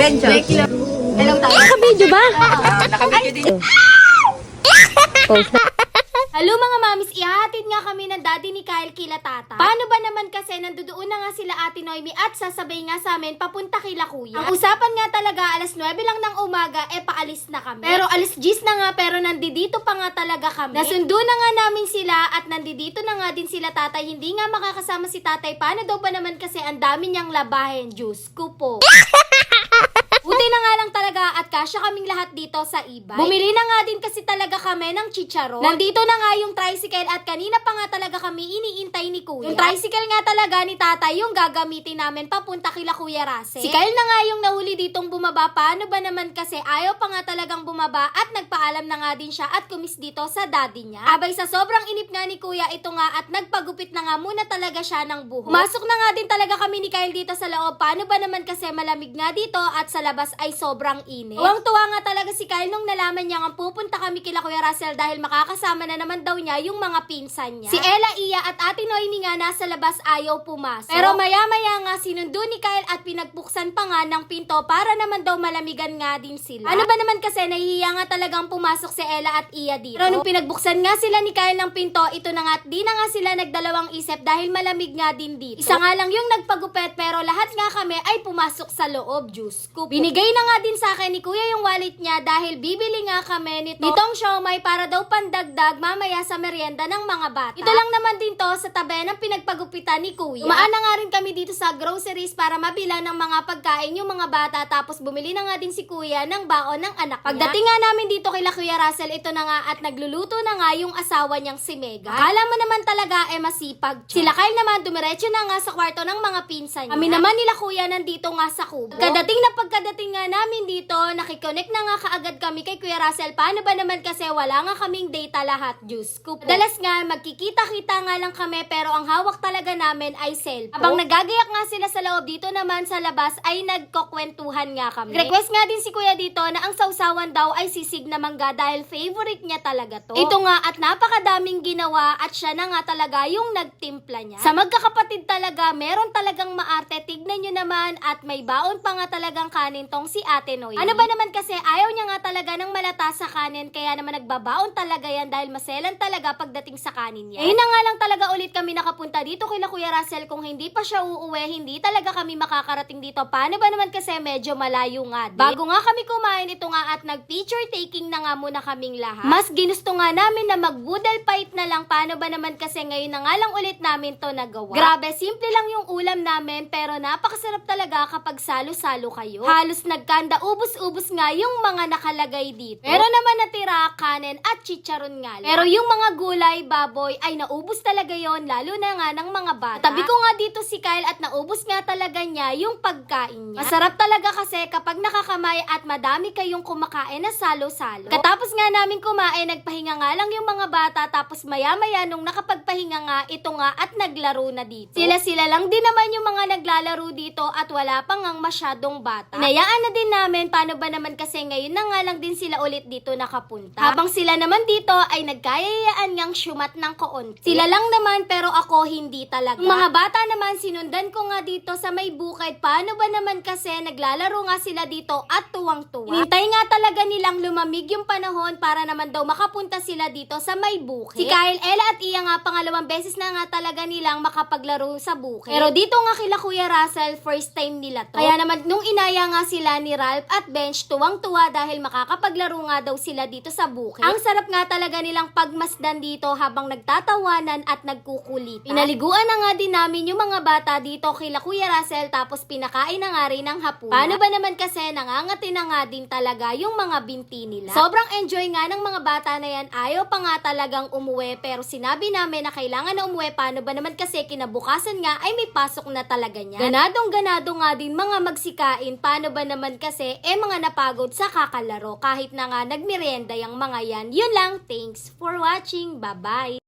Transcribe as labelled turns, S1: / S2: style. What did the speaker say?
S1: Benjo.
S2: Hello tayo.
S3: Naka-video ba?
S1: Nakabidyo din.
S2: Hello mga mamis, ihahatid nga kami ng daddy ni Kyle kila tata. Paano ba naman kasi nandoon na nga sila Ate Noemi at sasabay nga sa amin papunta kila kuya. Ang usapan nga talaga alas 9 lang ng umaga paalis na kami. Pero alas 10 na nga pero nandito pa nga talaga kami. Nasundo na nga namin sila at nandito na nga din sila tatay. Hindi nga makakasama si tatay. Paano daw ba naman kasi ang dami niyang labahin? Diyos ko po. Buti na nga lang talaga at kasya kaming lahat dito sa e-bike. Bumili na nga din kasi talaga kami ng chicharon. Nandito na nga yung tricycle at kanina pa nga talaga kami iniintay ni kuya. Yung tricycle nga talaga ni tatay yung gagamitin namin papunta kila Kuya Russell. Si Kyle na nga yung nahuli ditong bumaba. Paano ba naman kasi ayaw pa nga talagang bumaba at nagpaalam na nga din siya at kumis dito sa daddy niya. Abay sa sobrang inip nga ni kuya ito nga at nagpagupit na nga muna talaga siya ng buhok. Masok na nga din talaga kami ni Kyle dito sa loob. Paano ba naman kasi malamig nga dito at sa labas ay sobrang init. Tuwang-tuwa nga talaga si Kyle nung nalaman niya nga pupunta kami kila Kuya Russell dahil makakasama na naman daw niya yung mga pinsan niya. Si Ella, Iya at Ate Noemi nga nasa labas ayaw pumasok. Pero maya-maya nga sinundo ni Kyle at pinagbuksan pa nga ng pinto para naman daw malamigan nga din sila. Ano ba naman kasi nahihiya nga talagang pumasok si Ella at Iya dito. Pero nung pinagbuksan nga sila ni Kyle ng pinto, ito na nga at di na nga sila nagdalawang isip dahil malamig nga din dito. Isa nga lang yung nagpagupet pero lahat nga kami ay pumasok sa loob. Diyos ko. Binigay na nga din sa akin ni kuya yung wallet niya dahil bibili nga kami nitong siomay para daw pandagdag mamaya sa merienda ng mga bata. Ito lang naman din to sa tabi ng pinagpagupitan ni kuya. Umaan na nga rin kami dito sa groceries para mabila ng mga pagkain yung mga bata tapos bumili na nga din si kuya ng baon ng anak niya. Pagdating nga namin dito kay Kuya Russell, ito na nga at nagluluto na nga yung asawa niyang si Mega. Akala mo naman talaga masipag. Sila Kyle naman dumiretso na nga sa kwarto ng mga pinsan niya. Kami naman nila kuya nandito nga sa kubo. Pagkadating nga namin dito, nakikonnect na nga kaagad kami kay Kuya Russell. Paano ba naman kasi wala nga kaming data lahat, Diyos ko po. Dalas nga, magkikita-kita nga lang kami pero ang hawak talaga namin ay cellphone. Habang nagagayak nga sila sa loob, dito naman sa labas ay nagkukwentuhan nga kami. Request nga din si Kuya dito na ang sausawan daw ay sisig na mangga dahil favorite niya talaga to. Ito nga at napakadaming ginawa at siya na nga talaga yung nagtimpla niya. Sa magkakapatid talaga, meron talagang maarte. Tignan nyo naman at may baon pa nga talagang kanin tong si Ate Noemi. Ano ba naman kasi ayaw niya nga talaga ng malata sa kanin kaya naman nagbabaon talaga yan dahil maselan talaga pagdating sa kanin niya. Ayun na nga lang talaga ulit kami nakapunta dito kay Kuya Russell. Kung hindi pa siya uuwi, hindi talaga kami makakarating dito. Paano ba naman kasi medyo malayo nga din. Bago nga kami kumain ito nga at nag-picture taking na nga muna kaming lahat. Mas ginusto nga namin na mag-boodle fight na lang. Paano ba naman kasi ngayon na nga lang ulit namin to nagawa. Grabe, simple lang yung ulam namin pero napakasarap talaga kapag salo-salo kayo. Halos nagkanda ubus-ubus nga yung mga nakalagay dito. Pero naman natira kanin at chicharon nga lang. Pero yung mga gulay, baboy ay naubos talaga yon lalo na nga ng mga bata. Tabi ko nga dito si Kyle at naubos nga talaga niya yung pagkain niya. Masarap talaga kasi kapag nakakamay at madami kayong kumakain na salo-salo. Katapos nga namin kumain, nagpahinga nga lang yung mga bata tapos maya-maya nung nakapagpahinga nga, ito nga at naglaro na dito. Sila lang din naman yung mga naglalaro dito at wala pa ngang masyadong bata. Inayaan na din namin paano ba naman kasi ngayon na nga lang din sila ulit dito nakapunta. Habang sila naman dito ay nagkayayaan ngang syumat ng koonti. Sila lang naman pero ako hindi talaga. Yung mga bata naman sinundan ko nga dito sa may bukid. Paano ba naman kasi naglalaro nga sila dito at tuwang-tuwa. Hinintay nga talaga nilang lumamig yung panahon para naman daw makapunta sila dito sa may bukid. Si Kyle, Ella at Iya nga pangalawang beses na nga talaga nilang makapaglaro sa bukid. Pero dito nga kila Kuya Russell, first time nila to. Kaya naman nung inaya nga sila ni Ralph at Bench, tuwang-tuwa dahil makakapaglaro nga daw sila dito sa bukid. Ang sarap nga talaga nilang pagmasdan dito habang nagtatawanan at nagkukulitan. Pinaliguan na nga din namin yung mga bata dito kila Kuya Russell tapos pinakain na nga rin ng hapunan. Paano ba naman kasi nangangati na nga din talaga yung mga binti nila. Sobrang enjoy nga ng mga bata na yan. Ayaw pa nga talagang umuwi pero sinabi namin na kailangan na umuwi. Paano ba naman kasi kinabukasan nga ay may pasok na talaga niya. Ganadong-ganado nga din mga magsikain. Paano ba naman kasi mga napagod sa kakalaro kahit na nga nagmerienda yung mga yan. Yun lang. Thanks for watching. Bye-bye.